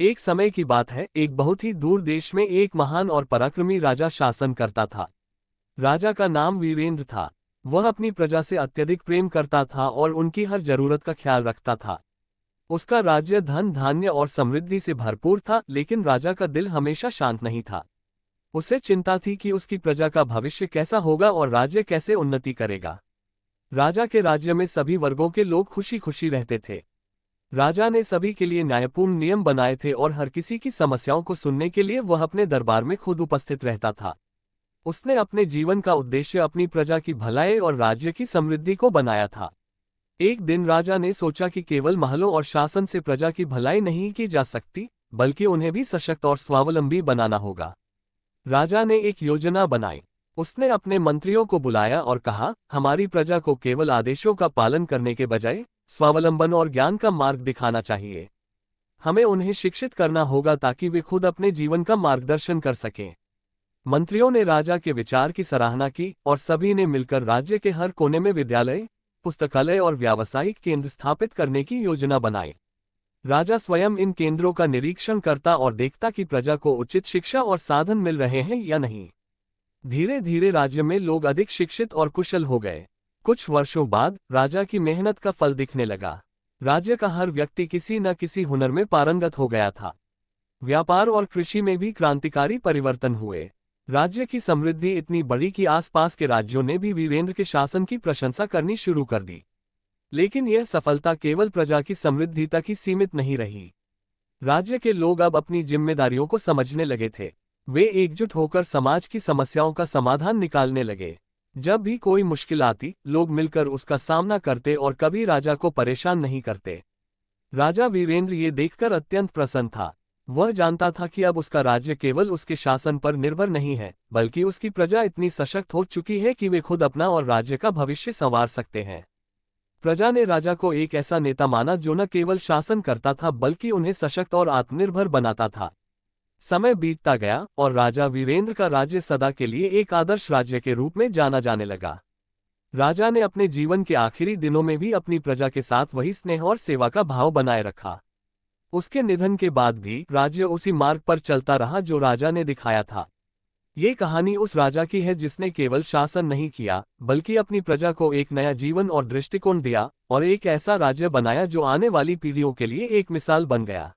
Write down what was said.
एक समय की बात है, एक बहुत ही दूर देश में एक महान और पराक्रमी राजा शासन करता था। राजा का नाम वीरेंद्र था। वह अपनी प्रजा से अत्यधिक प्रेम करता था और उनकी हर जरूरत का ख्याल रखता था। उसका राज्य धन धान्य और समृद्धि से भरपूर था, लेकिन राजा का दिल हमेशा शांत नहीं था। उसे चिंता थी कि उसकी प्रजा का भविष्य कैसा होगा और राज्य कैसे उन्नति करेगा। राजा के राज्य में सभी वर्गों के लोग खुशी खुशी रहते थे। राजा ने सभी के लिए न्यायपूर्ण नियम बनाए थे और हर किसी की समस्याओं को सुनने के लिए वह अपने दरबार में खुद उपस्थित रहता था। उसने अपने जीवन का उद्देश्य अपनी प्रजा की भलाई और राज्य की समृद्धि को बनाया था। एक दिन राजा ने सोचा कि केवल महलों और शासन से प्रजा की भलाई नहीं की जा सकती, बल्कि उन्हें भी सशक्त और स्वावलंबी बनाना होगा। राजा ने एक योजना बनाई। उसने अपने मंत्रियों को बुलाया और कहा, हमारी प्रजा को केवल आदेशों का पालन करने के बजाय स्वावलंबन और ज्ञान का मार्ग दिखाना चाहिए। हमें उन्हें शिक्षित करना होगा ताकि वे खुद अपने जीवन का मार्गदर्शन कर सकें। मंत्रियों ने राजा के विचार की सराहना की और सभी ने मिलकर राज्य के हर कोने में विद्यालय, पुस्तकालय और व्यावसायिक केंद्र स्थापित करने की योजना बनाई। राजा स्वयं इन केंद्रों का निरीक्षण करता और देखता कि प्रजा को उचित शिक्षा और साधन मिल रहे हैं या नहीं। धीरे धीरे राज्य में लोग अधिक शिक्षित और कुशल हो गए। कुछ वर्षों बाद राजा की मेहनत का फल दिखने लगा। राज्य का हर व्यक्ति किसी न किसी हुनर में पारंगत हो गया था। व्यापार और कृषि में भी क्रांतिकारी परिवर्तन हुए। राज्य की समृद्धि इतनी बड़ी कि आसपास के राज्यों ने भी वीरेंद्र के शासन की प्रशंसा करनी शुरू कर दी। लेकिन यह सफलता केवल प्रजा की समृद्धि तक ही सीमित नहीं रही। राज्य के लोग अब अपनी जिम्मेदारियों को समझने लगे थे। वे एकजुट होकर समाज की समस्याओं का समाधान निकालने लगे। जब भी कोई मुश्किल आती, लोग मिलकर उसका सामना करते और कभी राजा को परेशान नहीं करते। राजा वीरेंद्र ये देखकर अत्यंत प्रसन्न था। वह जानता था कि अब उसका राज्य केवल उसके शासन पर निर्भर नहीं है, बल्कि उसकी प्रजा इतनी सशक्त हो चुकी है कि वे खुद अपना और राज्य का भविष्य संवार सकते हैं। प्रजा ने राजा को एक ऐसा नेता माना जो न केवल शासन करता था बल्कि उन्हें सशक्त और आत्मनिर्भर बनाता था। समय बीतता गया और राजा वीरेंद्र का राज्य सदा के लिए एक आदर्श राज्य के रूप में जाना जाने लगा। राजा ने अपने जीवन के आखिरी दिनों में भी अपनी प्रजा के साथ वही स्नेह और सेवा का भाव बनाए रखा। उसके निधन के बाद भी राज्य उसी मार्ग पर चलता रहा जो राजा ने दिखाया था। ये कहानी उस राजा की है जिसने केवल शासन नहीं किया, बल्कि अपनी प्रजा को एक नया जीवन और दृष्टिकोण दिया और एक ऐसा राज्य बनाया जो आने वाली पीढ़ियों के लिए एक मिसाल बन गया।